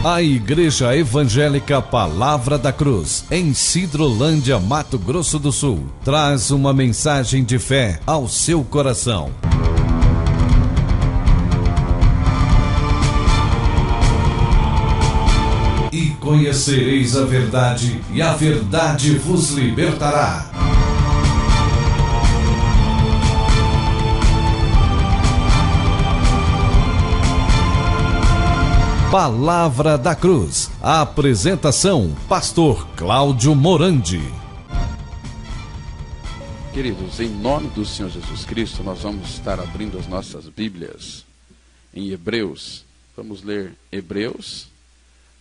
A Igreja Evangélica Palavra da Cruz, em Sidrolândia, Mato Grosso do Sul, traz uma mensagem de fé ao seu coração. E conhecereis a verdade, e a verdade vos libertará. Palavra da Cruz. A apresentação, Pastor Cláudio Morandi. Queridos, em nome do Senhor Jesus Cristo, nós vamos estar abrindo as nossas Bíblias em Hebreus. Vamos ler Hebreus,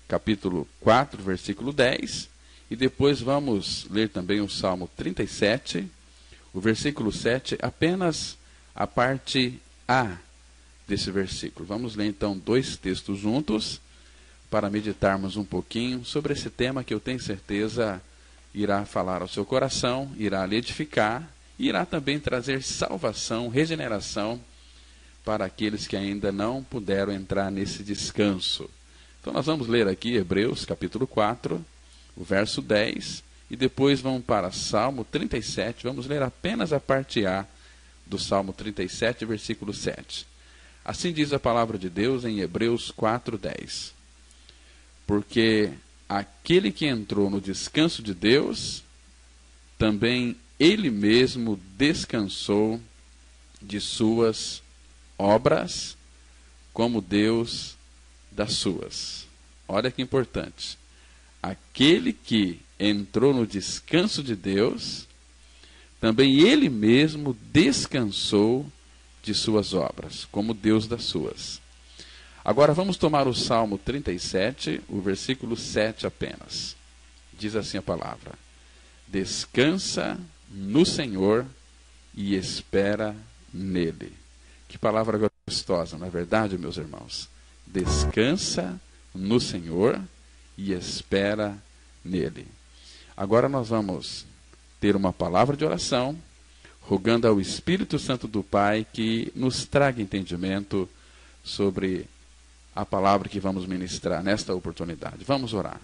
capítulo 4, versículo 10, e depois vamos ler também o Salmo 37, o versículo 7, apenas a parte A desse versículo. Vamos ler então dois textos juntos para meditarmos um pouquinho sobre esse tema que eu tenho certeza irá falar ao seu coração, irá lhe edificar, e irá também trazer salvação, regeneração para aqueles que ainda não puderam entrar nesse descanso. Então nós vamos ler aqui Hebreus capítulo 4, o verso 10, e depois vamos para Salmo 37, vamos ler apenas a parte A do Salmo 37, versículo 7. Assim diz a palavra de Deus em Hebreus 4:10. Porque aquele que entrou no descanso de Deus, também ele mesmo descansou de suas obras, como Deus das suas. Olha que importante. Aquele que entrou no descanso de Deus, também ele mesmo descansou de suas obras, como Deus das suas. Agora vamos tomar o Salmo 37, o versículo 7 apenas. Diz assim a palavra: descansa no Senhor e espera nele. Que palavra gostosa, não é verdade, meus irmãos? Descansa no Senhor e espera nele. Agora nós vamos ter uma palavra de oração, rogando ao Espírito Santo do Pai que nos traga entendimento sobre a palavra que vamos ministrar nesta oportunidade. Vamos orar.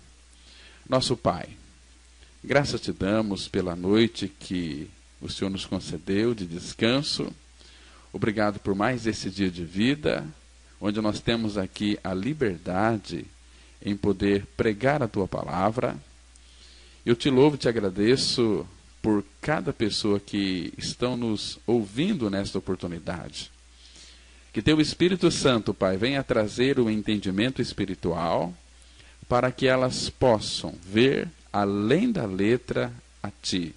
Nosso Pai, graças te damos pela noite que o Senhor nos concedeu de descanso. Obrigado por mais esse dia de vida, onde nós temos aqui a liberdade em poder pregar a tua palavra. Eu te louvo e te agradeço por cada pessoa que estão nos ouvindo nesta oportunidade. Que teu Espírito Santo, Pai, venha trazer o entendimento espiritual para que elas possam ver além da letra a Ti.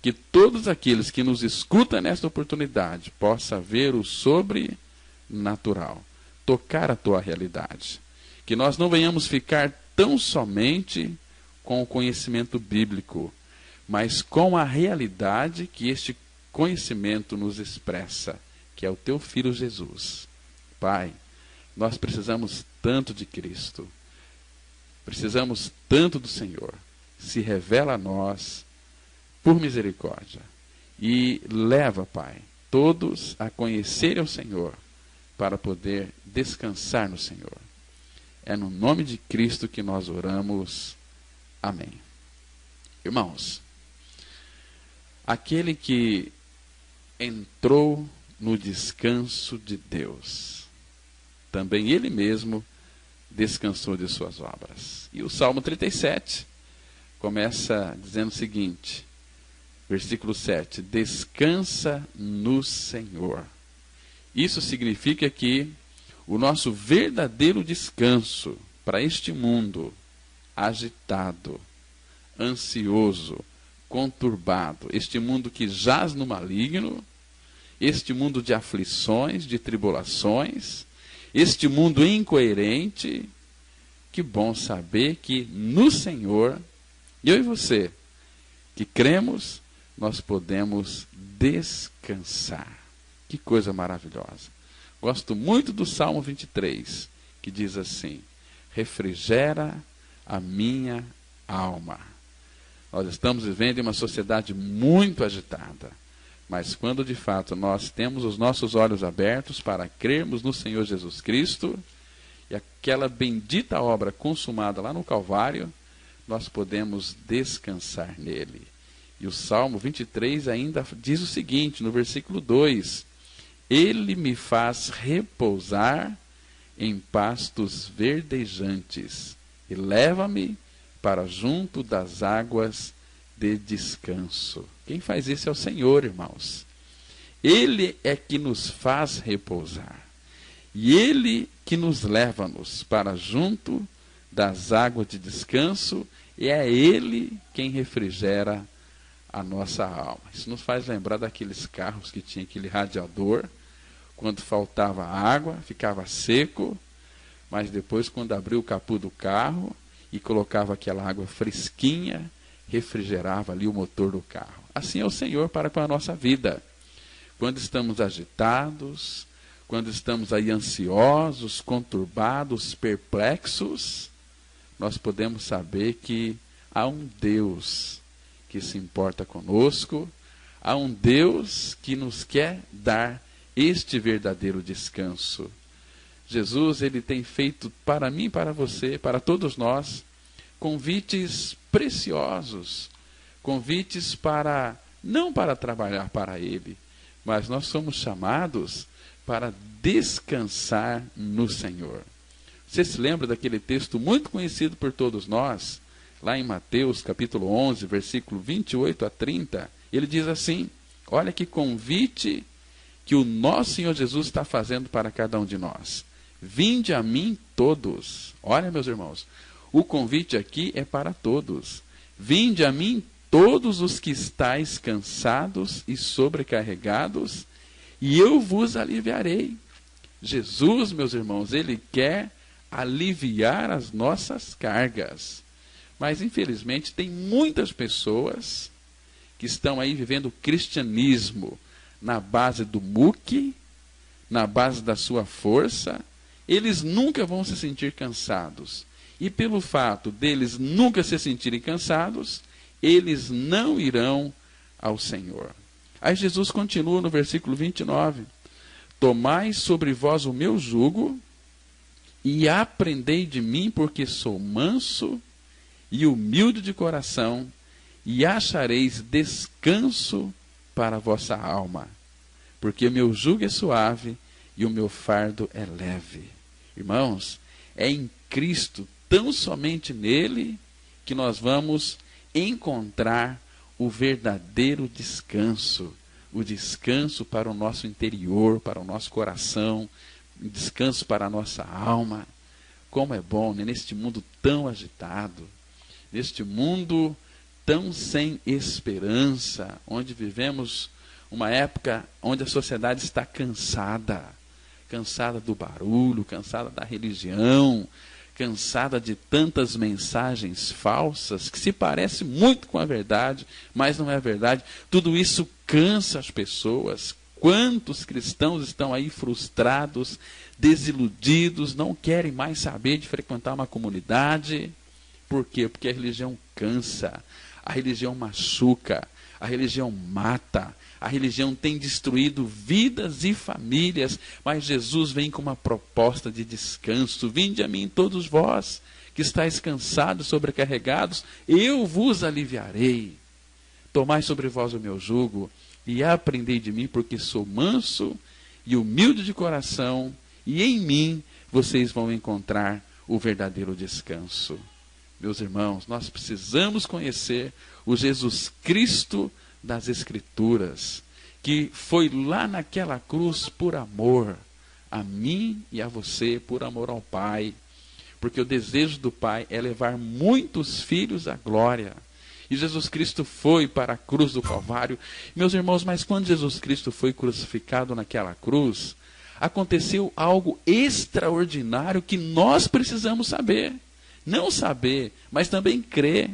Que todos aqueles que nos escutam nesta oportunidade possam ver o sobrenatural, tocar a Tua realidade. Que nós não venhamos ficar tão somente com o conhecimento bíblico, mas com a realidade que este conhecimento nos expressa, que é o teu Filho Jesus. Pai, nós precisamos tanto de Cristo, precisamos tanto do Senhor. Se revela a nós por misericórdia e leva, Pai, todos a conhecerem o Senhor para poder descansar no Senhor. É no nome de Cristo que nós oramos. Amém. Irmãos, aquele que entrou no descanso de Deus, também ele mesmo descansou de suas obras. E o Salmo 37 começa dizendo o seguinte, versículo 7, descansa no Senhor. Isso significa que o nosso verdadeiro descanso para este mundo agitado, ansioso, conturbado, este mundo que jaz no maligno, este mundo de aflições, de tribulações, este mundo incoerente, que bom saber que no Senhor, eu e você, que cremos, nós podemos descansar. Que coisa maravilhosa. Gosto muito do Salmo 23, que diz assim, refrigera a minha alma. Nós estamos vivendo em uma sociedade muito agitada, mas quando de fato nós temos os nossos olhos abertos para crermos no Senhor Jesus Cristo, e aquela bendita obra consumada lá no Calvário, nós podemos descansar nele. E o Salmo 23 ainda diz o seguinte, no versículo 2: Ele me faz repousar em pastos verdejantes e leva-me para junto das águas de descanso. Quem faz isso é o Senhor, irmãos. Ele é que nos faz repousar. E Ele que nos leva-nos para junto das águas de descanso, e é Ele quem refrigera a nossa alma. Isso nos faz lembrar daqueles carros que tinha aquele radiador, quando faltava água, ficava seco, mas depois, quando abriu o capô do carro e colocava aquela água fresquinha, refrigerava ali o motor do carro. Assim é o Senhor para com a nossa vida. Quando estamos agitados, quando estamos aí ansiosos, conturbados, perplexos, nós podemos saber que há um Deus que se importa conosco, há um Deus que nos quer dar este verdadeiro descanso. Jesus, ele tem feito para mim, para você, para todos nós, convites preciosos, convites para, não para trabalhar para ele, mas nós somos chamados para descansar no Senhor. Você se lembra daquele texto muito conhecido por todos nós, lá em Mateus capítulo 11, versículo 28 a 30, ele diz assim, olha que convite que o nosso Senhor Jesus está fazendo para cada um de nós. Vinde a mim todos. Olha, meus irmãos, o convite aqui é para todos. Vinde a mim todos os que estáis cansados e sobrecarregados, e eu vos aliviarei. Jesus, meus irmãos, ele quer aliviar as nossas cargas. Mas, infelizmente, tem muitas pessoas que estão aí vivendo o cristianismo na base do muque, na base da sua força. Eles nunca vão se sentir cansados. E pelo fato deles nunca se sentirem cansados, eles não irão ao Senhor. Aí Jesus continua no versículo 29. Tomai sobre vós o meu jugo e aprendei de mim, porque sou manso e humilde de coração, e achareis descanso para a vossa alma. Porque o meu jugo é suave e o meu fardo é leve. Irmãos, é em Cristo, tão somente nele, que nós vamos encontrar o verdadeiro descanso. O descanso para o nosso interior, para o nosso coração, o descanso para a nossa alma. Como é bom, né? Neste mundo tão agitado, neste mundo tão sem esperança, onde vivemos uma época onde a sociedade está cansada do barulho, cansada da religião, cansada de tantas mensagens falsas, que se parece muito com a verdade, mas não é verdade. Tudo isso cansa as pessoas. Quantos cristãos estão aí frustrados, desiludidos, não querem mais saber de frequentar uma comunidade? Por quê? Porque a religião cansa, a religião machuca, a religião mata, a religião tem destruído vidas e famílias, mas Jesus vem com uma proposta de descanso. Vinde a mim todos vós que estáis cansados, sobrecarregados, eu vos aliviarei. Tomai sobre vós o meu jugo e aprendei de mim, porque sou manso e humilde de coração, e em mim vocês vão encontrar o verdadeiro descanso. Meus irmãos, nós precisamos conhecer o Jesus Cristo das Escrituras, que foi lá naquela cruz por amor a mim e a você, por amor ao Pai, porque o desejo do Pai é levar muitos filhos à glória. E Jesus Cristo foi para a cruz do Calvário. Meus irmãos, mas quando Jesus Cristo foi crucificado naquela cruz, aconteceu algo extraordinário que nós precisamos saber. Não saber, mas também crer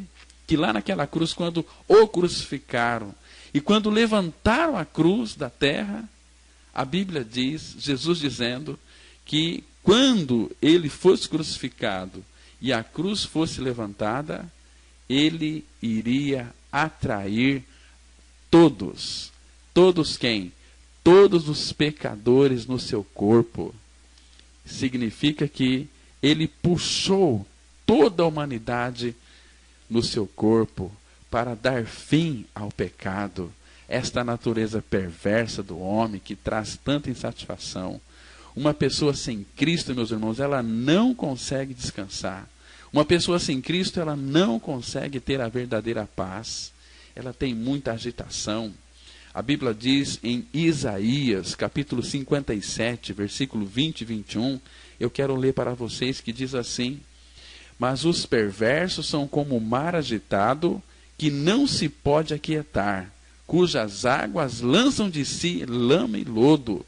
que lá naquela cruz, quando o crucificaram e quando levantaram a cruz da terra, a Bíblia diz, Jesus dizendo, que quando ele fosse crucificado e a cruz fosse levantada, ele iria atrair todos. Todos quem? Todos os pecadores no seu corpo. Significa que ele puxou toda a humanidade no seu corpo para dar fim ao pecado, esta natureza perversa do homem que traz tanta insatisfação. Uma pessoa sem Cristo, meus irmãos, ela não consegue descansar. Uma pessoa sem Cristo, ela não consegue ter a verdadeira paz. Ela tem muita agitação. A Bíblia diz em Isaías, capítulo 57, versículo 20 e 21, eu quero ler para vocês, que diz assim: mas os perversos são como o mar agitado, que não se pode aquietar, cujas águas lançam de si lama e lodo.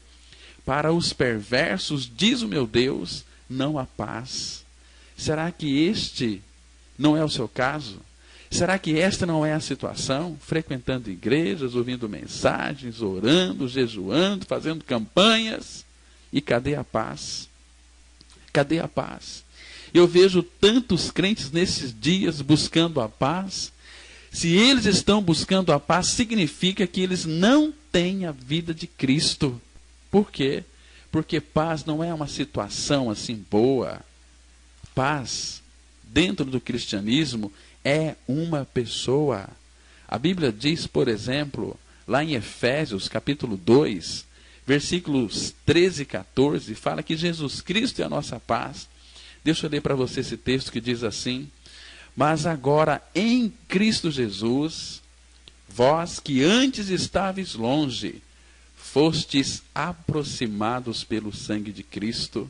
Para os perversos, diz o meu Deus, não há paz. Será que este não é o seu caso? Será que esta não é a situação? Frequentando igrejas, ouvindo mensagens, orando, jejuando, fazendo campanhas. E cadê a paz? Cadê a paz? Eu vejo tantos crentes nesses dias buscando a paz. Se eles estão buscando a paz, significa que eles não têm a vida de Cristo. Por quê? Porque paz não é uma situação assim boa. Paz, dentro do cristianismo, é uma pessoa. A Bíblia diz, por exemplo, lá em Efésios, capítulo 2, versículos 13 e 14, fala que Jesus Cristo é a nossa paz. Deixa eu ler para você esse texto que diz assim: mas agora em Cristo Jesus, vós que antes estáveis longe, fostes aproximados pelo sangue de Cristo,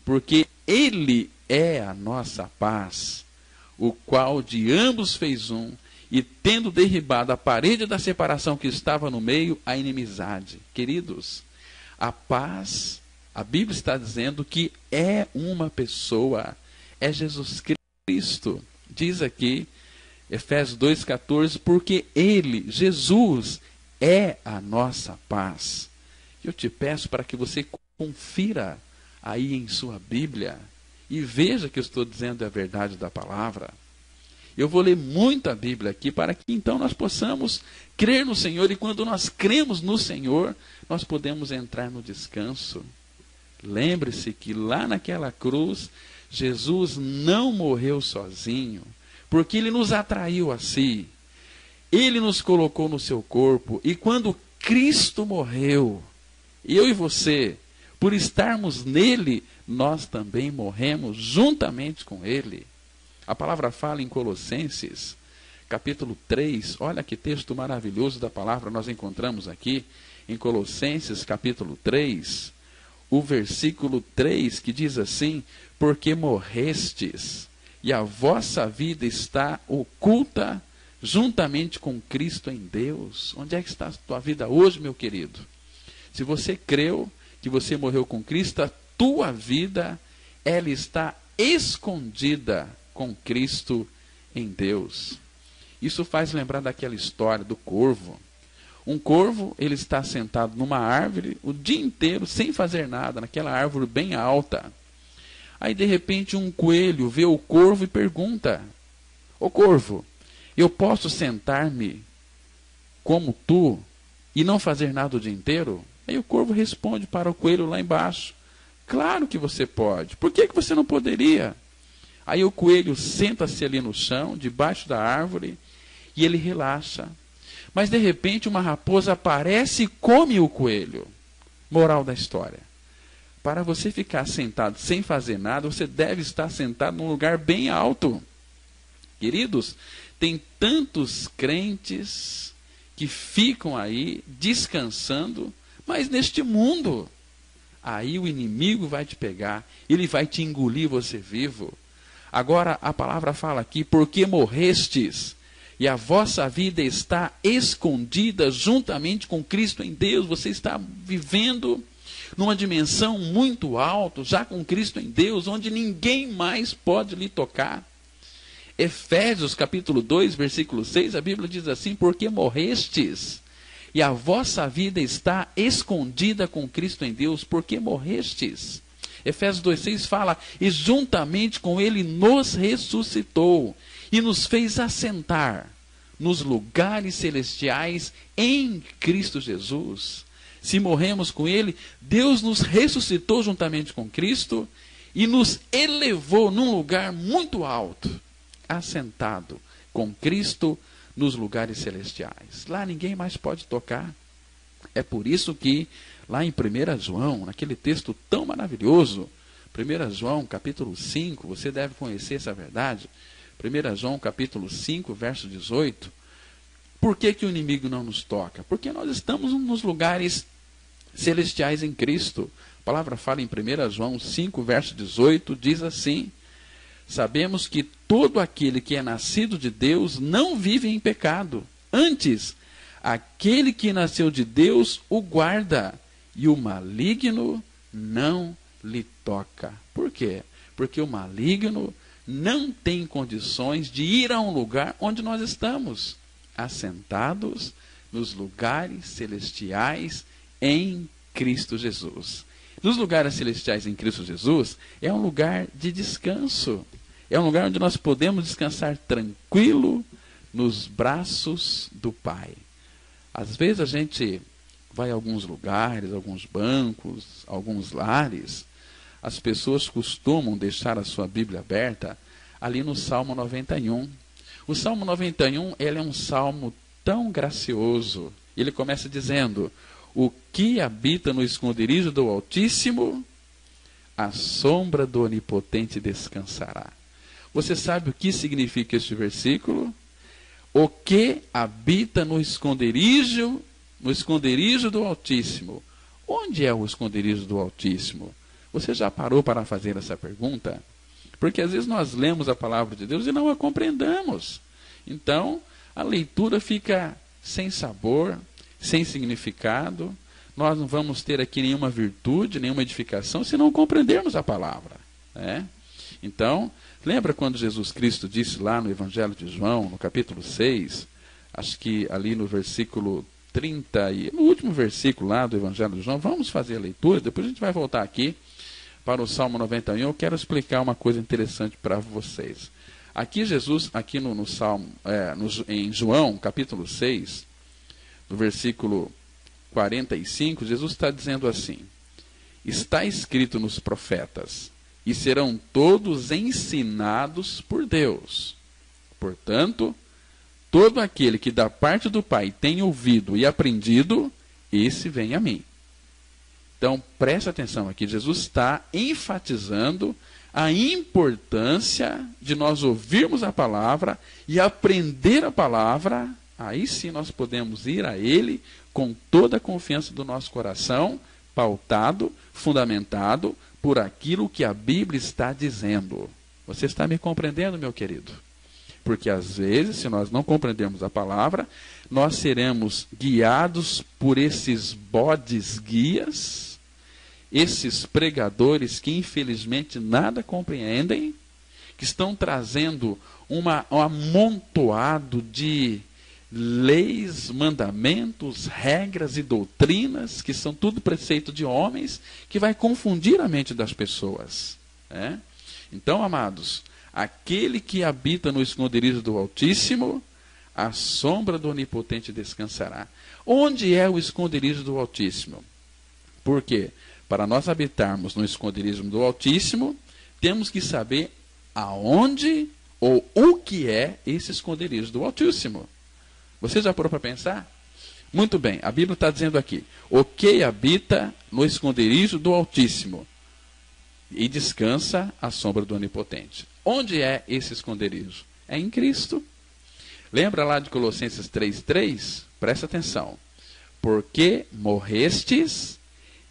porque Ele é a nossa paz, o qual de ambos fez um, e tendo derribado a parede da separação que estava no meio, a inimizade. Queridos, a paz, a Bíblia está dizendo que é uma pessoa, é Jesus Cristo. Diz aqui, Efésios 2,14, porque Ele, Jesus, é a nossa paz. Eu te peço para que você confira aí em sua Bíblia e veja que eu estou dizendo a verdade da palavra. Eu vou ler muita Bíblia aqui para que então nós possamos crer no Senhor, e quando nós cremos no Senhor, nós podemos entrar no descanso. Lembre-se que lá naquela cruz, Jesus não morreu sozinho, porque Ele nos atraiu a si. Ele nos colocou no seu corpo, e quando Cristo morreu, eu e você, por estarmos nele, nós também morremos juntamente com Ele. A palavra fala em Colossenses, capítulo 3, olha que texto maravilhoso da palavra nós encontramos aqui, em Colossenses, capítulo 3, o versículo 3, que diz assim: porque morrestes, e a vossa vida está oculta juntamente com Cristo em Deus. Onde é que está a tua vida hoje, meu querido? Se você creu que você morreu com Cristo, a tua vida, ela está escondida com Cristo em Deus. Isso faz lembrar daquela história do corvo. Um corvo, ele está sentado numa árvore o dia inteiro, sem fazer nada, naquela árvore bem alta. Aí, de repente, um coelho vê o corvo e pergunta: ô corvo, eu posso sentar-me como tu e não fazer nada o dia inteiro? Aí o corvo responde para o coelho lá embaixo: claro que você pode. Por que você não poderia? Aí o coelho senta-se ali no chão, debaixo da árvore, e ele relaxa. Mas de repente uma raposa aparece e come o coelho. Moral da história: para você ficar sentado sem fazer nada, você deve estar sentado num lugar bem alto. Queridos, tem tantos crentes que ficam aí descansando, mas neste mundo. Aí o inimigo vai te pegar, ele vai te engolir você vivo. Agora a palavra fala aqui: porque morrestes, e a vossa vida está escondida juntamente com Cristo em Deus. Você está vivendo numa dimensão muito alta, já com Cristo em Deus, onde ninguém mais pode lhe tocar. Efésios capítulo 2, versículo 6, a Bíblia diz assim: porque morrestes, e a vossa vida está escondida com Cristo em Deus. Porque morrestes. Efésios 2,6 fala: e juntamente com Ele nos ressuscitou, e nos fez assentar nos lugares celestiais em Cristo Jesus. Se morremos com Ele, Deus nos ressuscitou juntamente com Cristo, e nos elevou num lugar muito alto, assentado com Cristo nos lugares celestiais. Lá ninguém mais pode tocar. É por isso que lá em 1 João, naquele texto tão maravilhoso, 1 João capítulo 5, você deve conhecer essa verdade. 1 João capítulo 5, verso 18. Por que que o inimigo não nos toca? Porque nós estamos nos lugares celestiais em Cristo. A palavra fala em 1 João 5, verso 18, diz assim: sabemos que todo aquele que é nascido de Deus não vive em pecado. Antes, aquele que nasceu de Deus o guarda, e o maligno não lhe toca. Por quê? Porque o maligno não tem condições de ir a um lugar onde nós estamos, assentados nos lugares celestiais em Cristo Jesus. Nos lugares celestiais em Cristo Jesus é um lugar de descanso. É um lugar onde nós podemos descansar tranquilo nos braços do Pai. Às vezes a gente vai a alguns lugares, alguns bancos, alguns lares, as pessoas costumam deixar a sua Bíblia aberta ali no Salmo 91. O Salmo 91, ele é um salmo tão gracioso. Ele começa dizendo: o que habita no esconderijo do Altíssimo, à sombra do Onipotente descansará. Você sabe o que significa este versículo? O que habita no esconderijo do Altíssimo. Onde é o esconderijo do Altíssimo? Você já parou para fazer essa pergunta? Porque às vezes nós lemos a palavra de Deus e não a compreendemos. Então, a leitura fica sem sabor, sem significado. Nós não vamos ter aqui nenhuma virtude, nenhuma edificação, se não compreendermos a palavra, né? Então, lembra quando Jesus Cristo disse lá no Evangelho de João, no capítulo 6, acho que ali no versículo 30, no último versículo lá do Evangelho de João, vamos fazer a leitura, depois a gente vai voltar aqui para o Salmo 91, eu quero explicar uma coisa interessante para vocês. Aqui Jesus, aqui no Salmo, em João, capítulo 6, no versículo 45, Jesus está dizendo assim: está escrito nos profetas, e serão todos ensinados por Deus. Portanto, todo aquele que da parte do Pai tem ouvido e aprendido, esse vem a mim. Então, preste atenção aqui, Jesus está enfatizando a importância de nós ouvirmos a palavra e aprender a palavra. Aí sim nós podemos ir a Ele com toda a confiança do nosso coração, pautado, fundamentado por aquilo que a Bíblia está dizendo. Você está me compreendendo, meu querido? Porque às vezes, se nós não compreendermos a palavra, nós seremos guiados por esses bodes guias, esses pregadores que infelizmente nada compreendem, que estão trazendo um amontoado de leis, mandamentos, regras e doutrinas, que são tudo preceito de homens, que vai confundir a mente das pessoas, né? Então, amados, aquele que habita no esconderijo do Altíssimo, à sombra do Onipotente descansará. Onde é o esconderijo do Altíssimo? Por quê? Para nós habitarmos no esconderijo do Altíssimo, temos que saber aonde ou o que é esse esconderijo do Altíssimo. Você já parou para pensar? Muito bem, a Bíblia está dizendo aqui: o que habita no esconderijo do Altíssimo e descansa à sombra do Onipotente. Onde é esse esconderijo? É em Cristo. Lembra lá de Colossenses 3:3? Presta atenção. Porque morrestes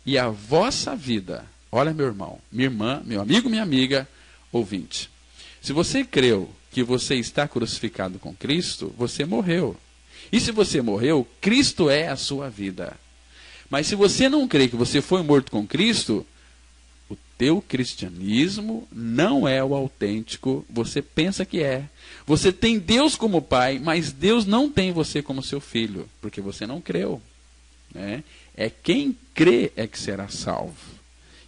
e a vossa vida... Olha, meu irmão, minha irmã, meu amigo, minha amiga, ouvinte. Se você creu que você está crucificado com Cristo, você morreu. E se você morreu, Cristo é a sua vida. Mas se você não crê que você foi morto com Cristo, o teu cristianismo não é o autêntico, você pensa que é. Você tem Deus como pai, mas Deus não tem você como seu filho, porque você não creu, né? É quem crê é que será salvo.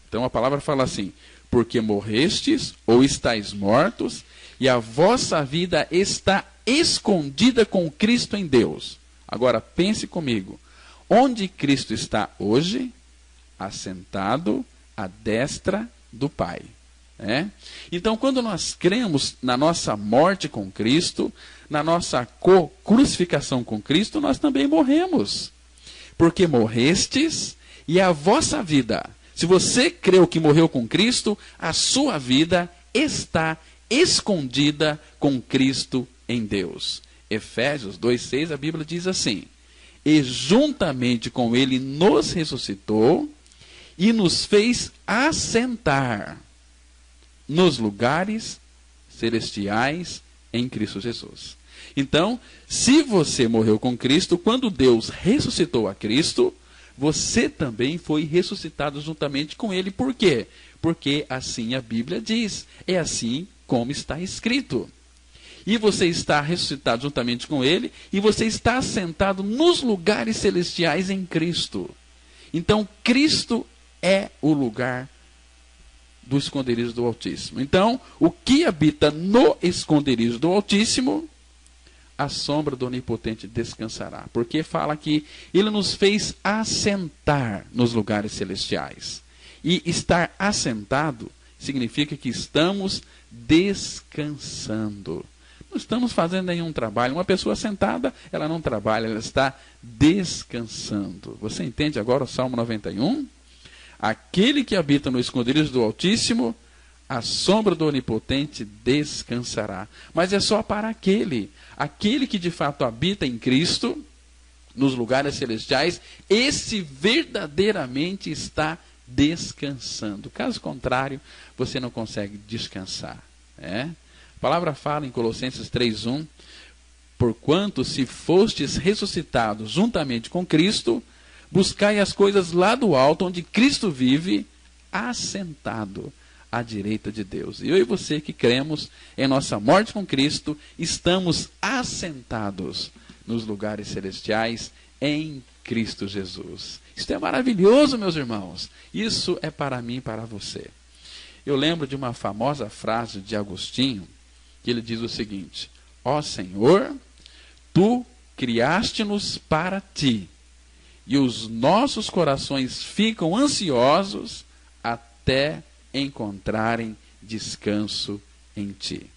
Então a palavra fala assim: porque morrestes ou estáis mortos, e a vossa vida está escondida com Cristo em Deus. Agora pense comigo, onde Cristo está hoje? Assentado à destra do Pai. Então, quando nós cremos na nossa morte com Cristo, na nossa crucificação com Cristo, nós também morremos. Porque morrestes e a vossa vida, se você creu que morreu com Cristo, a sua vida está escondida com Cristo em Deus. Efésios 2,6, a Bíblia diz assim: e juntamente com ele nos ressuscitou e nos fez assentar nos lugares celestiais em Cristo Jesus. Então, se você morreu com Cristo, quando Deus ressuscitou a Cristo, você também foi ressuscitado juntamente com ele. Por quê? Porque assim a Bíblia diz, é assim como está escrito. E você está ressuscitado juntamente com ele, e você está assentado nos lugares celestiais em Cristo. Então, Cristo é o lugar do esconderijo do Altíssimo. Então, o que habita no esconderijo do Altíssimo, a sombra do Onipotente descansará. Porque fala que ele nos fez assentar nos lugares celestiais. E estar assentado significa que estamos descansando. Não estamos fazendo nenhum trabalho. Uma pessoa sentada, ela não trabalha, ela está descansando. Você entende agora o Salmo 91? Aquele que habita no esconderijo do Altíssimo, a sombra do Onipotente descansará. Mas é só para aquele que de fato habita em Cristo, nos lugares celestiais, esse verdadeiramente está descansando. Caso contrário, você não consegue descansar. A palavra fala em Colossenses 3:1, porquanto se fostes ressuscitados juntamente com Cristo, buscai as coisas lá do alto, onde Cristo vive, assentado à direita de Deus. E eu e você que cremos em nossa morte com Cristo, estamos assentados nos lugares celestiais em Cristo Jesus. Isso é maravilhoso, meus irmãos. Isso é para mim e para você. Eu lembro de uma famosa frase de Agostinho, que ele diz o seguinte: ó Senhor, tu criaste-nos para ti, e os nossos corações ficam ansiosos até encontrarem descanso em ti.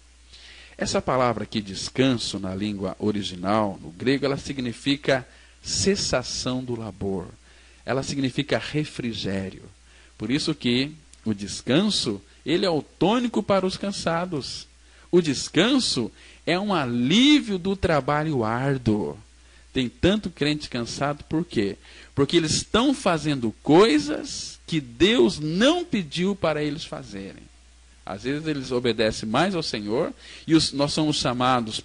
Essa palavra aqui, descanso, na língua original, no grego, ela significa cessação do labor. Ela significa refrigério. Por isso que o descanso, ele é o tônico para os cansados. O descanso é um alívio do trabalho árduo. Tem tanto crente cansado, por quê? Porque eles estão fazendo coisas que Deus não pediu para eles fazerem. Às vezes eles obedecem mais ao Senhor, e nós somos chamados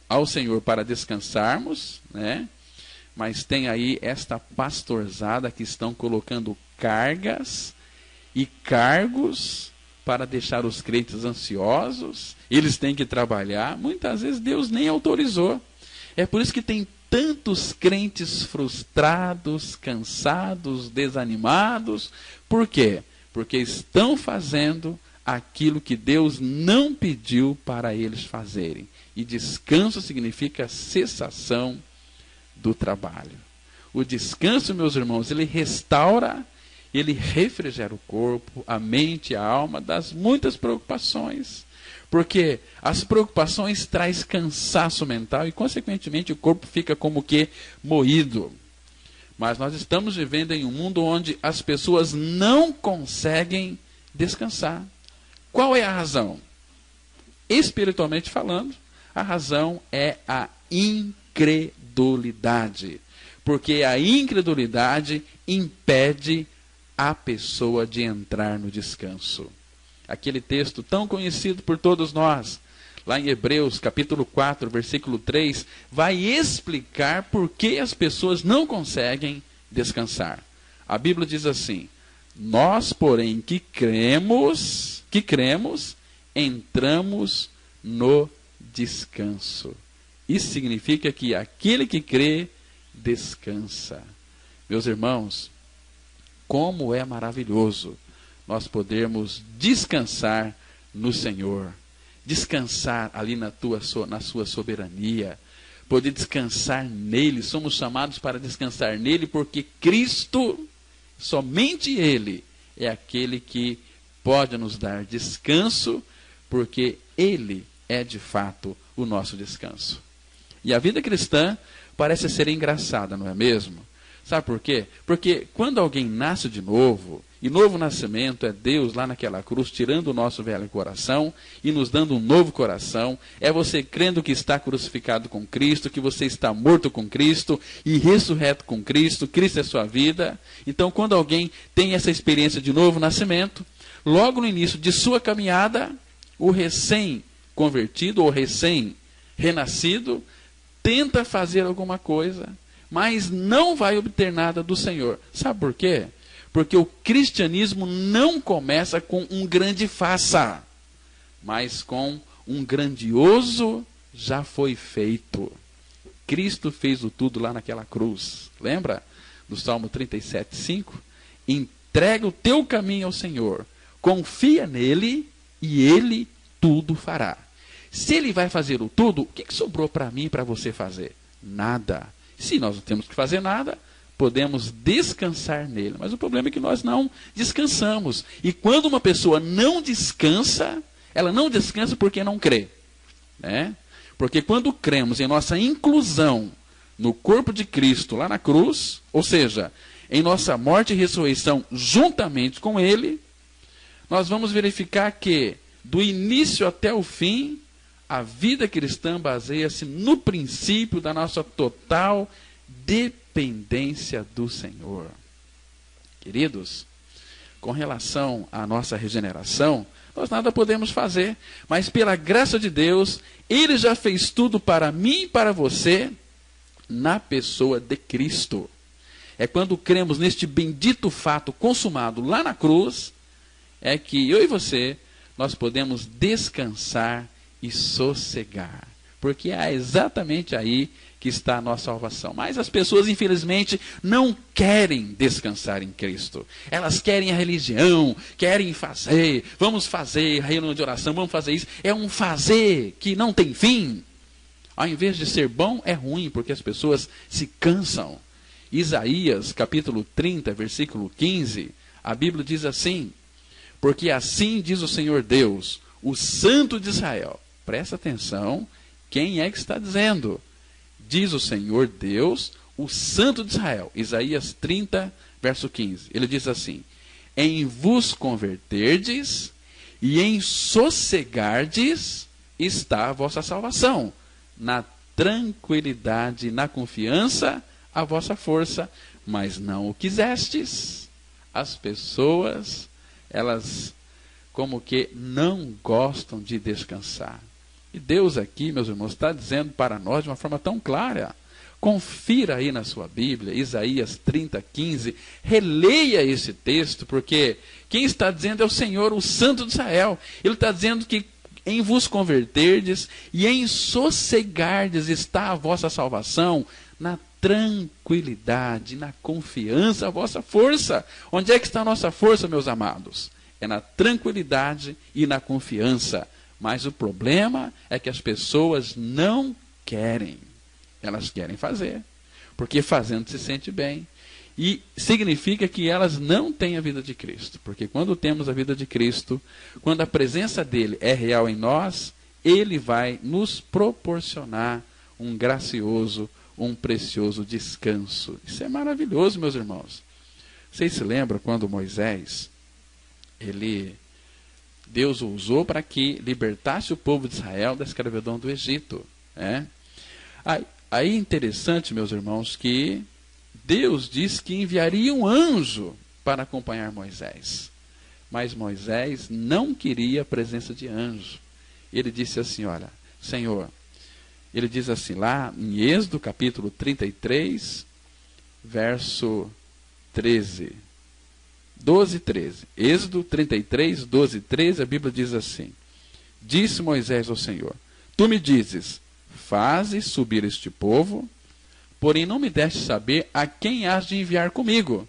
ao Senhor para descansarmos, mas tem aí esta pastorzada que estão colocando cargas e cargos para deixar os crentes ansiosos. Eles têm que trabalhar. Muitas vezes Deus nem autorizou. É por isso que tem tantos crentes frustrados, cansados, desanimados. Por quê? Porque estão fazendo aquilo que Deus não pediu para eles fazerem. E descanso significa cessação do trabalho. O descanso, meus irmãos, ele restaura, ele refrigera o corpo, a mente, a alma das muitas preocupações. Porque as preocupações trazem cansaço mental e, consequentemente, o corpo fica como que moído. Mas nós estamos vivendo em um mundo onde as pessoas não conseguem descansar. Qual é a razão? Espiritualmente falando, a razão é a incredulidade. Porque a incredulidade impede a pessoa de entrar no descanso. Aquele texto tão conhecido por todos nós, lá em Hebreus, capítulo 4, versículo 3, vai explicar por que as pessoas não conseguem descansar. A Bíblia diz assim: nós, porém, que cremos, entramos no descanso. Isso significa que aquele que crê, descansa. Meus irmãos, como é maravilhoso nós podermos descansar no Senhor, descansar ali na sua soberania, poder descansar nele. Somos chamados para descansar nele, porque Cristo, somente Ele, é aquele que pode nos dar descanso, porque Ele é de fato o nosso descanso. E a vida cristã parece ser engraçada, não é mesmo? Sabe por quê? Porque quando alguém nasce de novo, e novo nascimento é Deus lá naquela cruz, tirando o nosso velho coração e nos dando um novo coração, é você crendo que está crucificado com Cristo, que você está morto com Cristo e ressurreto com Cristo, Cristo é sua vida. Então, quando alguém tem essa experiência de novo nascimento, logo no início de sua caminhada, o recém-convertido ou recém-renascido tenta fazer alguma coisa, mas não vai obter nada do Senhor. Sabe por quê? Porque o cristianismo não começa com um grande faça, mas com um grandioso já foi feito. Cristo fez o tudo lá naquela cruz. Lembra do Salmo 37:5? Entrega o teu caminho ao Senhor, confia nele e ele tudo fará. Se ele vai fazer o tudo, o que sobrou para mim e para você fazer? Nada. Se nós não temos que fazer nada, podemos descansar nele. Mas o problema é que nós não descansamos. E quando uma pessoa não descansa, ela não descansa porque não crê. Né? Porque quando cremos em nossa inclusão no corpo de Cristo lá na cruz, ou seja, em nossa morte e ressurreição juntamente com ele, nós vamos verificar que do início até o fim, a vida cristã baseia-se no princípio da nossa total dependência do Senhor. Queridos, com relação à nossa regeneração, nós nada podemos fazer, mas pela graça de Deus, Ele já fez tudo para mim e para você, na pessoa de Cristo. É quando cremos neste bendito fato consumado lá na cruz, é que eu e você, nós podemos descansar e sossegar, porque é exatamente aí que está a nossa salvação. Mas as pessoas, infelizmente, não querem descansar em Cristo. Elas querem a religião, querem fazer, vamos fazer reunião de oração, vamos fazer isso. É um fazer que não tem fim. Ao invés de ser bom, é ruim, porque as pessoas se cansam. Isaías, capítulo 30, versículo 15, a Bíblia diz assim: porque assim diz o Senhor Deus, o Santo de Israel. Presta atenção, quem é que está dizendo? Diz o Senhor Deus, o Santo de Israel. Isaías 30, verso 15. Ele diz assim: em vos converterdes e em sossegardes está a vossa salvação. Na tranquilidade e na confiança, a vossa força. Mas não o quisestes. As pessoas, elas como que não gostam de descansar. E Deus aqui, meus irmãos, está dizendo para nós de uma forma tão clara. Confira aí na sua Bíblia, Isaías 30, 15. Releia esse texto, porque quem está dizendo é o Senhor, o Santo de Israel. Ele está dizendo que em vos converterdes e em sossegardes está a vossa salvação, na tranquilidade, na confiança, a vossa força. Onde é que está a nossa força, meus amados? É na tranquilidade e na confiança. Mas o problema é que as pessoas não querem. Elas querem fazer, porque fazendo se sente bem. E significa que elas não têm a vida de Cristo. Porque quando temos a vida de Cristo, quando a presença dele é real em nós, ele vai nos proporcionar um gracioso, um precioso descanso. Isso é maravilhoso, meus irmãos. Vocês se lembram quando Moisés, Deus o usou para que libertasse o povo de Israel da escravidão do Egito. Né? Aí é interessante, meus irmãos, que Deus disse que enviaria um anjo para acompanhar Moisés. Mas Moisés não queria a presença de anjo. Ele disse assim, olha, Senhor, ele diz assim lá em Êxodo capítulo 33, verso 13. 12 e 13. Êxodo 33, 12 e 13, a Bíblia diz assim: disse Moisés ao Senhor, tu me dizes, faze subir este povo, porém não me deste saber a quem has de enviar comigo.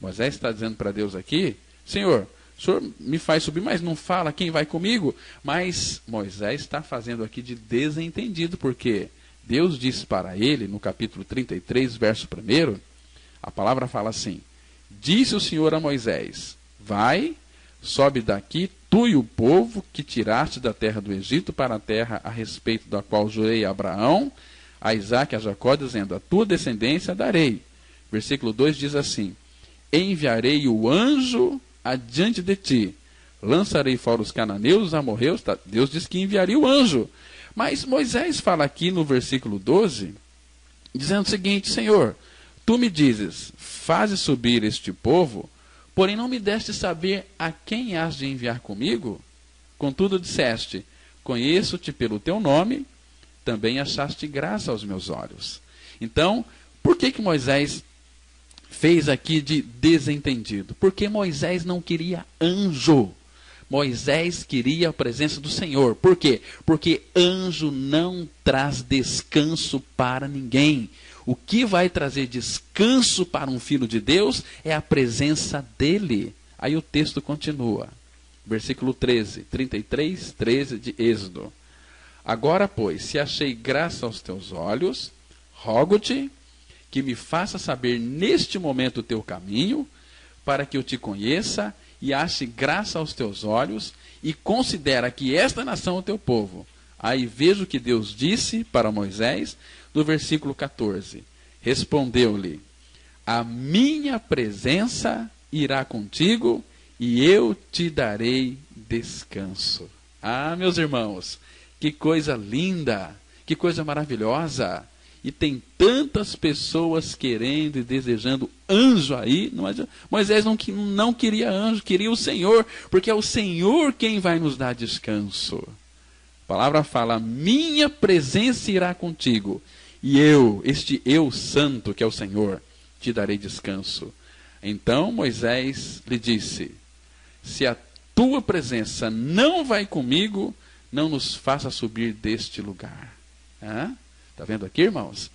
Moisés está dizendo para Deus aqui, Senhor, o Senhor me faz subir, mas não fala quem vai comigo. Mas Moisés está fazendo aqui de desentendido, porque Deus disse para ele, no capítulo 33, verso 1, a palavra fala assim: disse o Senhor a Moisés, vai, sobe daqui, tu e o povo que tiraste da terra do Egito para a terra a respeito da qual jurei a Abraão, a Isaque e a Jacó, dizendo, a tua descendência darei. Versículo 2 diz assim, enviarei o anjo adiante de ti, lançarei fora os cananeus, os amorreus. Deus diz que enviaria o anjo. Mas Moisés fala aqui no versículo 12, dizendo o seguinte, Senhor, tu me dizes, faze subir este povo, porém não me deste saber a quem has de enviar comigo? Contudo disseste, conheço-te pelo teu nome, também achaste graça aos meus olhos. Então, por que Moisés fez aqui de desentendido? Porque Moisés não queria anjo. Moisés queria a presença do Senhor. Por quê? Porque anjo não traz descanso para ninguém. O que vai trazer descanso para um filho de Deus é a presença dele. Aí o texto continua. Versículo 13, 33, 13 de Êxodo. Agora, pois, se achei graça aos teus olhos, rogo-te que me faça saber neste momento o teu caminho, para que eu te conheça e ache graça aos teus olhos, e considera que esta nação é o teu povo. Aí veja o que Deus disse para Moisés, no versículo 14. Respondeu-lhe, a minha presença irá contigo, e eu te darei descanso. Ah, meus irmãos, que coisa linda, que coisa maravilhosa. E tem tantas pessoas querendo e desejando anjo aí. Moisés não queria anjo, queria o Senhor, porque é o Senhor quem vai nos dar descanso. A palavra fala, minha presença irá contigo, e eu, este eu santo que é o Senhor, te darei descanso. Então Moisés lhe disse, se a tua presença não vai comigo, não nos faça subir deste lugar. Está vendo aqui, irmãos?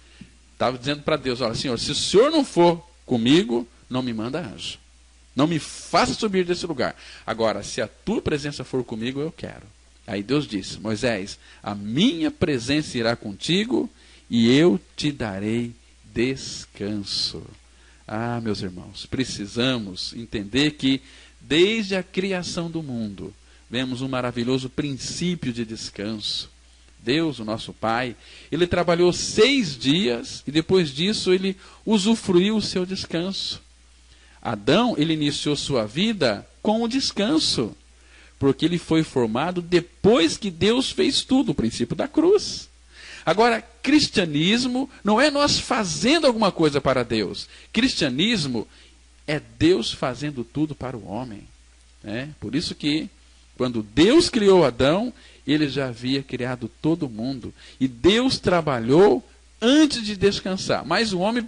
Estava dizendo para Deus, olha, Senhor, se o Senhor não for comigo, não me manda anjo. Não me faça subir desse lugar. Agora, se a tua presença for comigo, eu quero. Aí Deus disse, Moisés, a minha presença irá contigo e eu te darei descanso. Ah, meus irmãos, precisamos entender que desde a criação do mundo, vemos um maravilhoso princípio de descanso. Deus, o nosso Pai, ele trabalhou 6 dias e depois disso ele usufruiu o seu descanso. Adão, ele iniciou sua vida com o descanso, porque ele foi formado depois que Deus fez tudo, o princípio da cruz. Agora, cristianismo não é nós fazendo alguma coisa para Deus. Cristianismo é Deus fazendo tudo para o homem. Por isso que, quando Deus criou Adão, ele já havia criado todo mundo. E Deus trabalhou antes de descansar. Mas o homem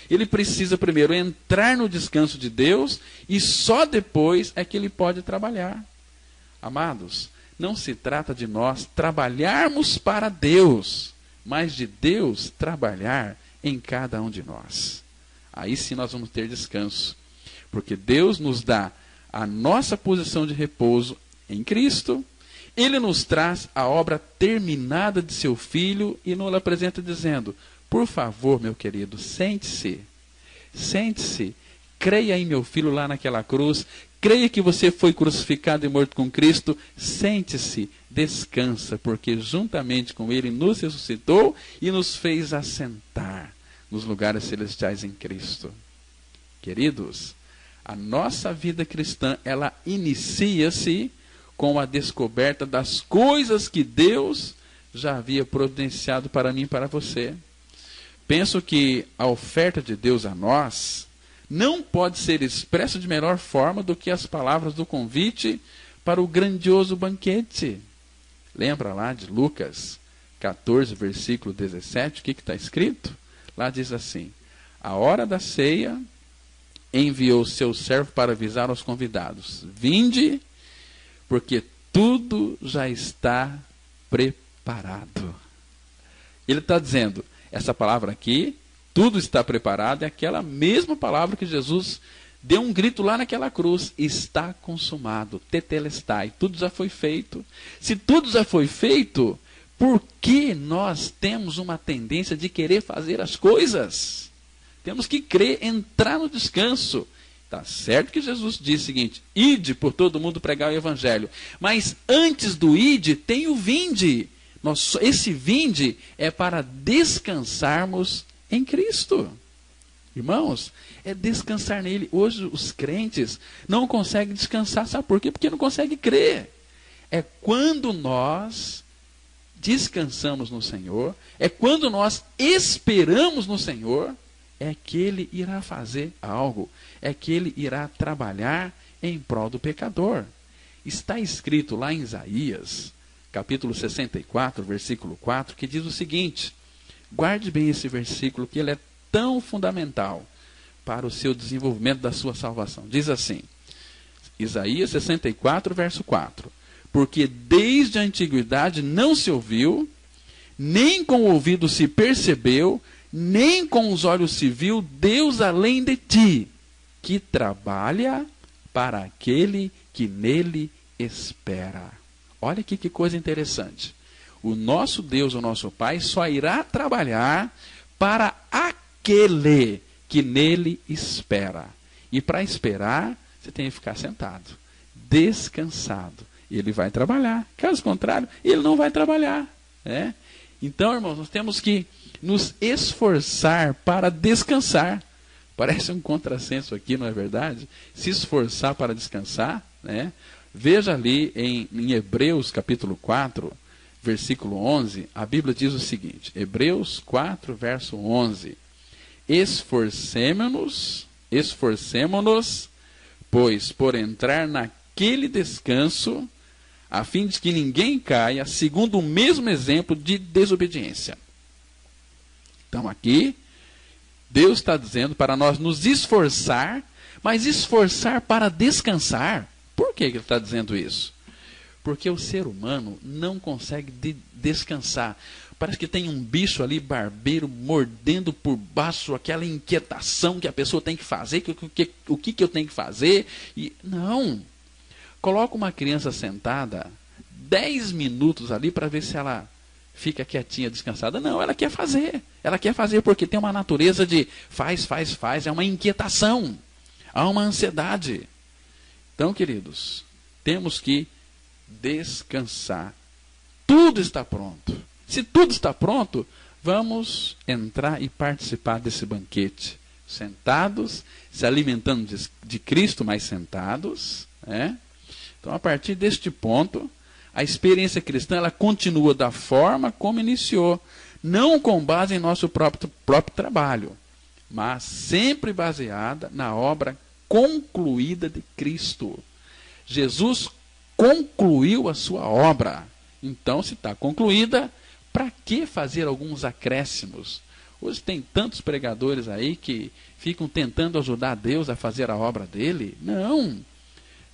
ele precisa primeiro entrar no descanso de Deus, e só depois é que ele pode trabalhar. Amados, não se trata de nós trabalharmos para Deus, mas de Deus trabalhar em cada um de nós. Aí sim nós vamos ter descanso. Porque Deus nos dá a nossa posição de repouso em Cristo. Ele nos traz a obra terminada de seu Filho e nos apresenta dizendo, por favor, meu querido, sente-se, creia em meu Filho lá naquela cruz, creia que você foi crucificado e morto com Cristo, sente-se, descansa, porque juntamente com Ele nos ressuscitou e nos fez assentar nos lugares celestiais em Cristo. Queridos, a nossa vida cristã, ela inicia-se com a descoberta das coisas que Deus já havia providenciado para mim e para você. Penso que a oferta de Deus a nós não pode ser expressa de melhor forma do que as palavras do convite para o grandioso banquete. Lembra lá de Lucas 14, versículo 17, o que está escrito? Lá diz assim, a hora da ceia enviou seu servo para avisar aos convidados, vinde, porque tudo já está preparado. Ele está dizendo, essa palavra aqui, tudo está preparado, é aquela mesma palavra que Jesus deu um grito lá naquela cruz, está consumado, tetelestai, tudo já foi feito. Se tudo já foi feito, por que nós temos uma tendência de querer fazer as coisas? Temos que crer, entrar no descanso. Tá certo que Jesus disse o seguinte: ide por todo mundo pregar o evangelho. Mas antes do ide, tem o vinde. Esse vinde é para descansarmos em Cristo. Irmãos, é descansar nele. Hoje os crentes não conseguem descansar. Sabe por quê? Porque não conseguem crer. É quando nós descansamos no Senhor, é quando nós esperamos no Senhor, é que Ele irá fazer algo, é que Ele irá trabalhar em prol do pecador. Está escrito lá em Isaías, capítulo 64, versículo 4, que diz o seguinte, guarde bem esse versículo, que ele é tão fundamental para o seu desenvolvimento da sua salvação. Diz assim, Isaías 64, verso 4, porque desde a antiguidade não se ouviu, nem com o ouvido se percebeu, nem com os olhos se viu Deus além de ti, que trabalha para aquele que nele espera. Olha aqui que coisa interessante. O nosso Deus, o nosso Pai, só irá trabalhar para aquele que nele espera. E para esperar, você tem que ficar sentado, descansado. Ele vai trabalhar. Caso contrário, ele não vai trabalhar. Né? Então, irmãos, nós temos que nos esforçar para descansar. Parece um contrassenso aqui, não é verdade? Se esforçar para descansar, né? Veja ali em Hebreus capítulo 4, versículo 11, a Bíblia diz o seguinte, Hebreus 4, verso 11, esforcemo-nos, pois, por entrar naquele descanso, a fim de que ninguém caia, segundo o mesmo exemplo de desobediência. Então aqui, Deus está dizendo para nós nos esforçar, mas esforçar para descansar. Por que ele está dizendo isso? Porque o ser humano não consegue descansar. Parece que tem um bicho ali, barbeiro, mordendo por baixo, aquela inquietação que a pessoa tem que fazer, o que eu tenho que fazer. E não. Coloca uma criança sentada 10 minutos ali para ver se ela fica quietinha, descansada. Não, ela quer fazer. Ela quer fazer porque tem uma natureza de faz. É uma inquietação. Há uma ansiedade. Então, queridos, temos que descansar. Tudo está pronto. Se tudo está pronto, vamos entrar e participar desse banquete. Sentados, se alimentando de Cristo, mas sentados. Né? Então, a partir deste ponto, a experiência cristã ela continua da forma como iniciou. Não com base em nosso próprio trabalho, mas sempre baseada na obra concluída de Cristo. Jesus concluiu a sua obra. Então, se está concluída, para que fazer alguns acréscimos? Hoje tem tantos pregadores aí que ficam tentando ajudar Deus a fazer a obra dele. Não.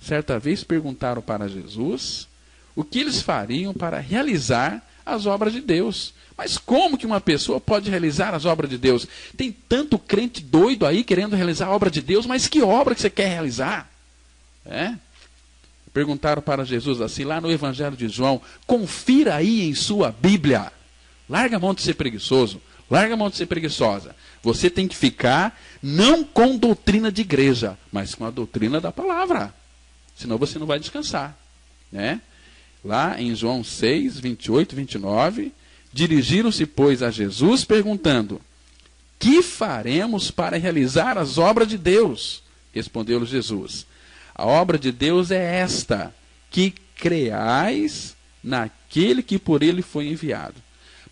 Certa vez perguntaram para Jesus o que eles fariam para realizar as obras de Deus. Mas como que uma pessoa pode realizar as obras de Deus? Tem tanto crente doido aí querendo realizar a obra de Deus, mas que obra que você quer realizar? Perguntaram para Jesus assim, lá no Evangelho de João, confira aí em sua Bíblia. Larga a mão de ser preguiçoso, larga a mão de ser preguiçosa. Você tem que ficar não com doutrina de igreja, mas com a doutrina da palavra. Senão você não vai descansar. Né? Lá em João 6, 28, 29... dirigiram-se, pois, a Jesus, perguntando, que faremos para realizar as obras de Deus? Respondeu-lhe Jesus, a obra de Deus é esta, que creais naquele que por ele foi enviado.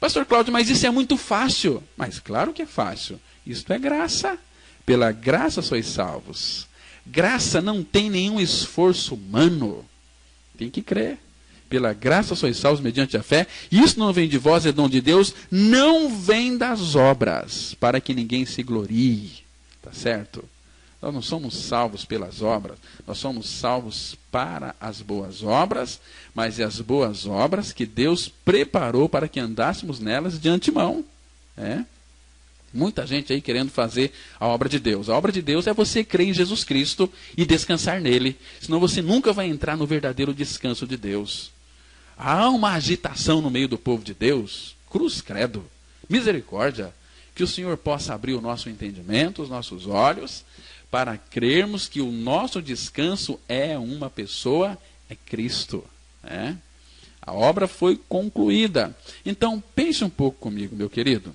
Pastor Cláudio, mas isso é muito fácil. Mas claro que é fácil. Isto é graça. Pela graça sois salvos. Graça não tem nenhum esforço humano. Tem que crer. Pela graça sois salvos mediante a fé. Isso não vem de vós, é dom de Deus. Não vem das obras, para que ninguém se glorie. Tá certo? Nós não somos salvos pelas obras. Nós somos salvos para as boas obras, mas é as boas obras que Deus preparou para que andássemos nelas de antemão. Muita gente aí querendo fazer a obra de Deus. A obra de Deus é você crer em Jesus Cristo e descansar nele. Senão você nunca vai entrar no verdadeiro descanso de Deus. Há uma agitação no meio do povo de Deus. Cruz credo. Misericórdia. Que o Senhor possa abrir o nosso entendimento, os nossos olhos, para crermos que o nosso descanso é uma pessoa, é Cristo. Né? A obra foi concluída. Então, pense um pouco comigo, meu querido.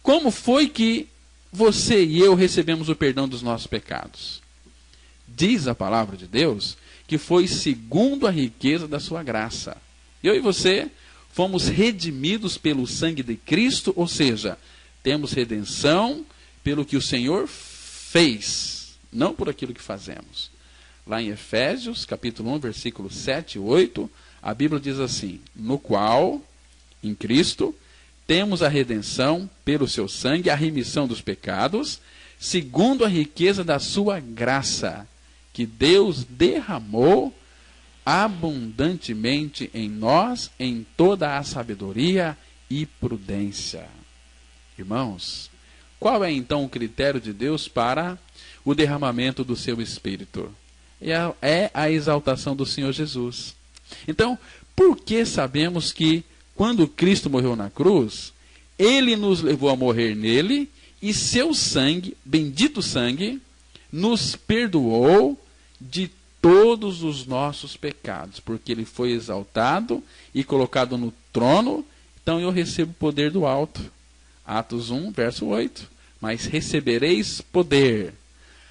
Como foi que você e eu recebemos o perdão dos nossos pecados? Diz a palavra de Deus que foi segundo a riqueza da sua graça. Eu e você fomos redimidos pelo sangue de Cristo, ou seja, temos redenção pelo que o Senhor fez, não por aquilo que fazemos. Lá em Efésios, capítulo 1, versículos 7 e 8, a Bíblia diz assim: no qual, em Cristo, temos a redenção pelo seu sangue, a remissão dos pecados, segundo a riqueza da sua graça, que Deus derramou abundantemente em nós, em toda a sabedoria e prudência. Irmãos, qual é então o critério de Deus para o derramamento do seu Espírito? É a exaltação do Senhor Jesus. Então, por que sabemos que quando Cristo morreu na cruz, Ele nos levou a morrer nele, e seu sangue, bendito sangue, nos perdoou de todos os nossos pecados, porque Ele foi exaltado e colocado no trono, então eu recebo poder do alto. Atos 1, verso 8. Mas recebereis poder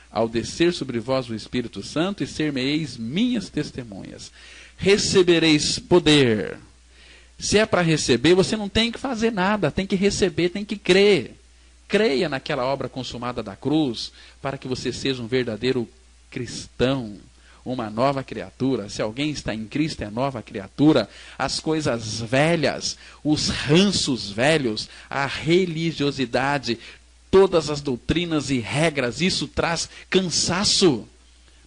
ao descer sobre vós o Espírito Santo, e ser-me-eis minhas testemunhas. Recebereis poder. Se é para receber, você não tem que fazer nada, tem que receber, tem que crer. Creia naquela obra consumada da cruz, para que você seja um verdadeiro cristão, uma nova criatura. Se alguém está em Cristo, é nova criatura. As coisas velhas, os ranços velhos, a religiosidade, todas as doutrinas e regras, isso traz cansaço.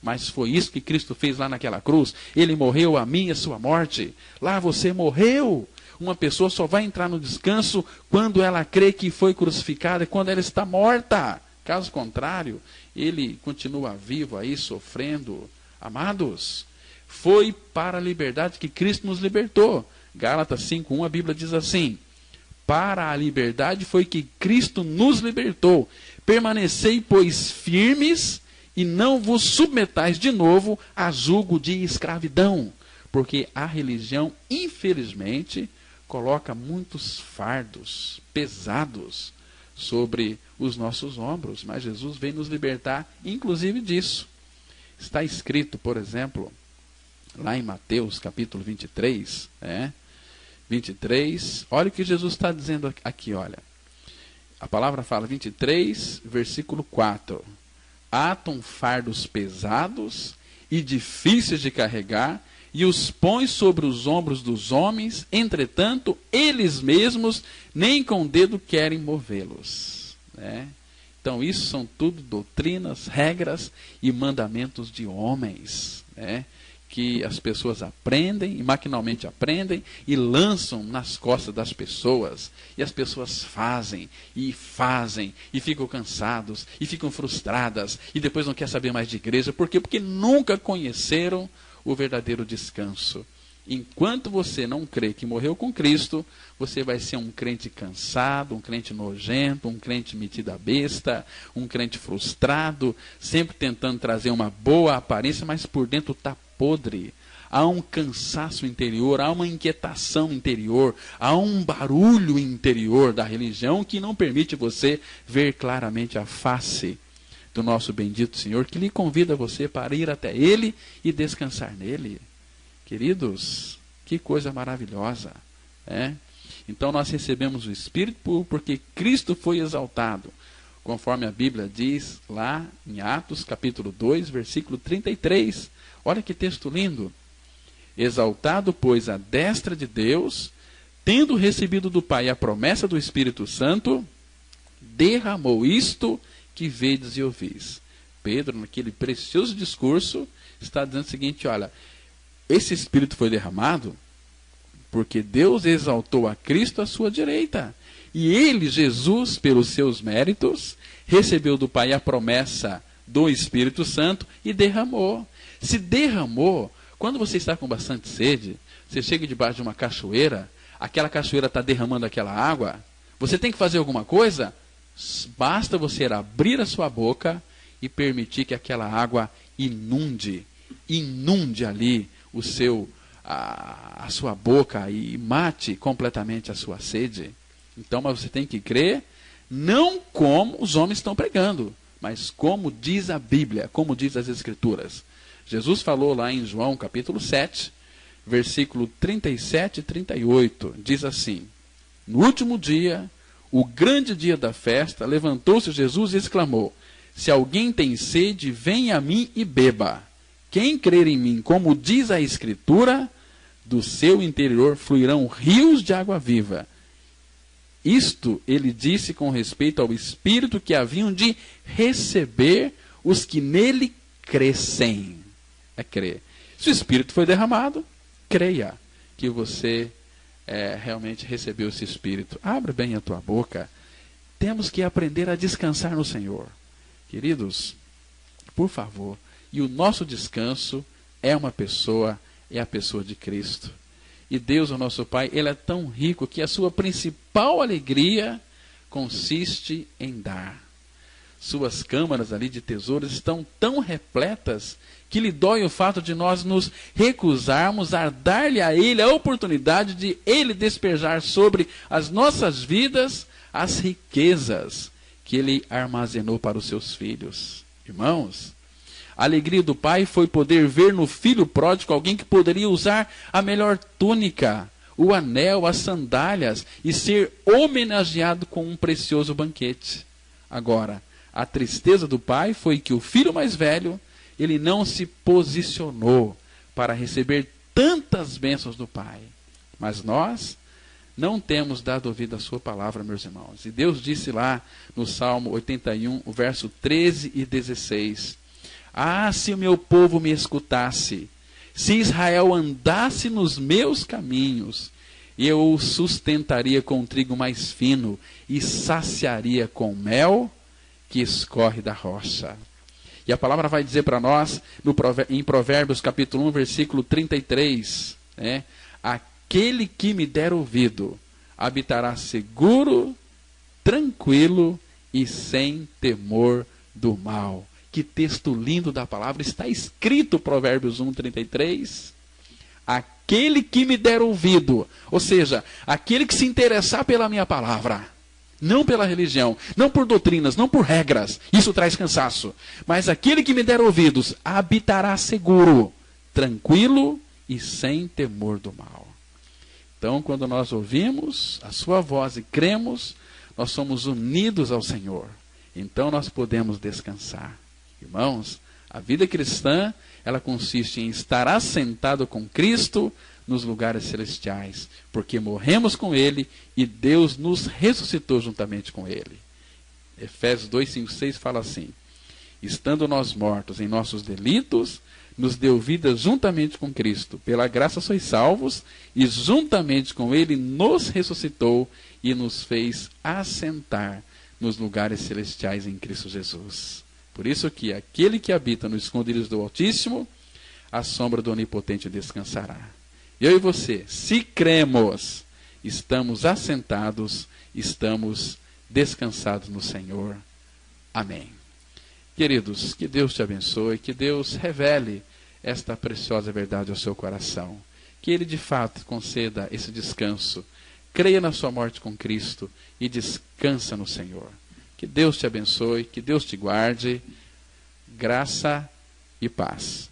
Mas foi isso que Cristo fez lá naquela cruz. Ele morreu a minha e a sua morte. Lá você morreu. Uma pessoa só vai entrar no descanso quando ela crê que foi crucificada e quando ela está morta. Caso contrário, ele continua vivo aí, sofrendo. Amados, foi para a liberdade que Cristo nos libertou. Gálatas 5:1, a Bíblia diz assim: para a liberdade foi que Cristo nos libertou. Permanecei, pois, firmes, e não vos submetais de novo a julgo de escravidão. Porque a religião, infelizmente, coloca muitos fardos pesados sobre os nossos ombros. Mas Jesus veio nos libertar, inclusive disso. Está escrito, por exemplo, lá em Mateus, capítulo 23, 23, olha o que Jesus está dizendo aqui, olha. A palavra fala, 23, versículo 4. Atam fardos pesados e difíceis de carregar, e os põe sobre os ombros dos homens, entretanto, eles mesmos nem com o dedo querem movê-los. Então, isso são tudo doutrinas, regras e mandamentos de homens, que as pessoas aprendem, e maquinalmente aprendem, e lançam nas costas das pessoas. E as pessoas fazem, e ficam cansados, e ficam frustradas, e depois não quer saber mais de igreja. Por quê? Porque nunca conheceram o verdadeiro descanso. Enquanto você não crê que morreu com Cristo, você vai ser um crente cansado, um crente nojento, um crente metido a besta, um crente frustrado, sempre tentando trazer uma boa aparência, mas por dentro está podre. Há um cansaço interior, há uma inquietação interior, há um barulho interior da religião que não permite você ver claramente a face do nosso bendito Senhor, que lhe convida você para ir até Ele e descansar nele. Queridos, que coisa maravilhosa. Então nós recebemos o Espírito porque Cristo foi exaltado, conforme a Bíblia diz lá em Atos capítulo 2, versículo 33. Olha que texto lindo. Exaltado, pois, à destra de Deus, tendo recebido do Pai a promessa do Espírito Santo, derramou isto que vedes e ouvis. Pedro, naquele precioso discurso, está dizendo o seguinte, olha, esse Espírito foi derramado porque Deus exaltou a Cristo à sua direita. E ele, Jesus, pelos seus méritos, recebeu do Pai a promessa do Espírito Santo e derramou. Se derramou, quando você está com bastante sede, você chega debaixo de uma cachoeira, aquela cachoeira está derramando aquela água, você tem que fazer alguma coisa? Basta você abrir a sua boca e permitir que aquela água inunde ali a sua boca e mate completamente a sua sede. Então, mas você tem que crer, não como os homens estão pregando, mas como diz a Bíblia, como diz as Escrituras. Jesus falou lá em João capítulo 7, versículo 37 e 38, diz assim: no último dia, o grande dia da festa, levantou-se Jesus e exclamou: se alguém tem sede, venha a mim e beba. Quem crer em mim, como diz a Escritura, do seu interior fluirão rios de água viva. Isto ele disse com respeito ao Espírito que haviam de receber os que nele crescem. É crer. Se o Espírito foi derramado, creia que você realmente recebeu esse Espírito. Abre bem a tua boca. Temos que aprender a descansar no Senhor. Queridos, por favor, e o nosso descanso é a pessoa de Cristo. E Deus, o nosso Pai, Ele é tão rico que a sua principal alegria consiste em dar. Suas câmaras ali de tesouros estão tão repletas que lhe dói o fato de nós nos recusarmos a dar-lhe a Ele a oportunidade de Ele despejar sobre as nossas vidas as riquezas que Ele armazenou para os seus filhos. Irmãos, a alegria do Pai foi poder ver no filho pródigo alguém que poderia usar a melhor túnica, o anel, as sandálias e ser homenageado com um precioso banquete. Agora, a tristeza do pai foi que o filho mais velho, ele não se posicionou para receber tantas bênçãos do pai. Mas nós não temos dado ouvido à sua palavra, meus irmãos. E Deus disse lá no Salmo 81, o verso 13 e 16: ah, se o meu povo me escutasse, se Israel andasse nos meus caminhos, eu o sustentaria com trigo mais fino e saciaria com mel que escorre da rocha. E a palavra vai dizer para nós, em Provérbios capítulo 1, versículo 33, aquele que me der ouvido habitará seguro, tranquilo e sem temor do mal. Que texto lindo da palavra, está escrito Provérbios 1, 33. Aquele que me der ouvido, ou seja, aquele que se interessar pela minha palavra, não pela religião, não por doutrinas, não por regras, isso traz cansaço, mas aquele que me der ouvidos habitará seguro, tranquilo e sem temor do mal. Então, quando nós ouvimos a sua voz e cremos, nós somos unidos ao Senhor, então nós podemos descansar. Irmãos, a vida cristã, ela consiste em estar assentado com Cristo nos lugares celestiais, porque morremos com Ele e Deus nos ressuscitou juntamente com Ele. Efésios 2, 5, 6 fala assim: estando nós mortos em nossos delitos, nos deu vida juntamente com Cristo. Pela graça sois salvos, e juntamente com Ele nos ressuscitou e nos fez assentar nos lugares celestiais em Cristo Jesus. Por isso que aquele que habita no esconderijo do Altíssimo, a sombra do Onipotente descansará. Eu e você, se cremos, estamos assentados, estamos descansados no Senhor. Amém. Queridos, que Deus te abençoe, que Deus revele esta preciosa verdade ao seu coração. Que Ele de fato conceda esse descanso. Creia na sua morte com Cristo e descansa no Senhor. Que Deus te abençoe, que Deus te guarde. Graça e paz.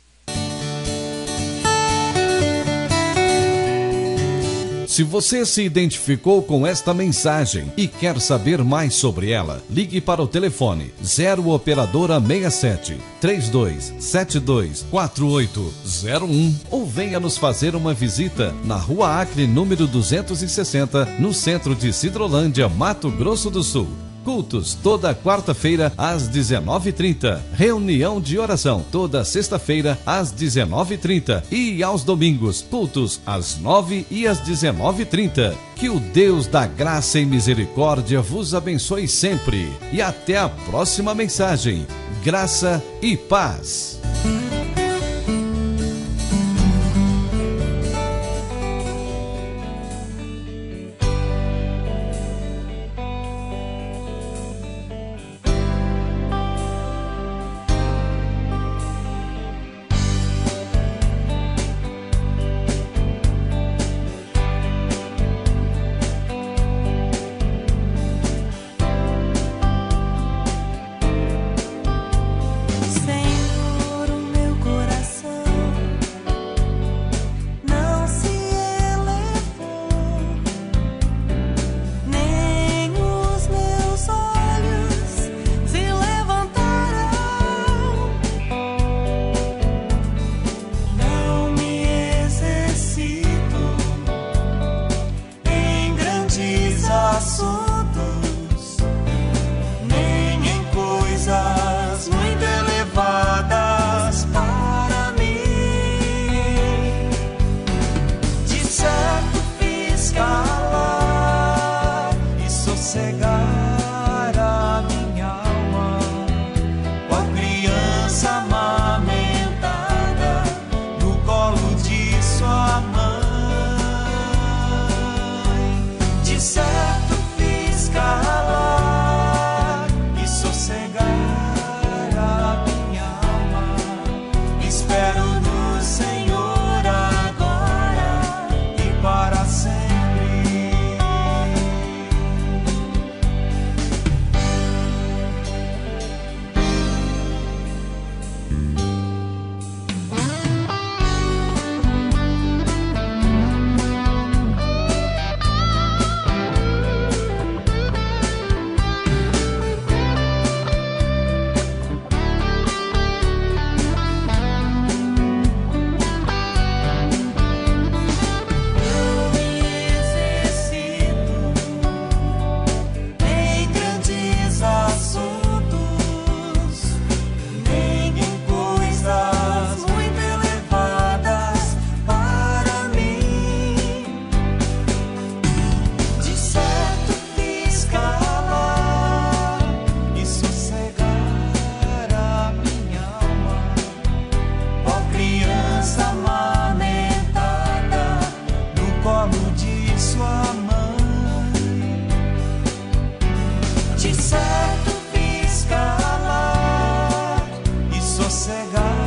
Se você se identificou com esta mensagem e quer saber mais sobre ela, ligue para o telefone 0 operadora 67 3272 4801 ou venha nos fazer uma visita na Rua Acre, número 260, no centro de Sidrolândia, Mato Grosso do Sul. Cultos toda quarta-feira às 19h30. Reunião de oração toda sexta-feira às 19h30. E aos domingos, cultos às 9h e às 19h30. Que o Deus da graça e misericórdia vos abençoe sempre. E até a próxima mensagem. Graça e paz. cegar.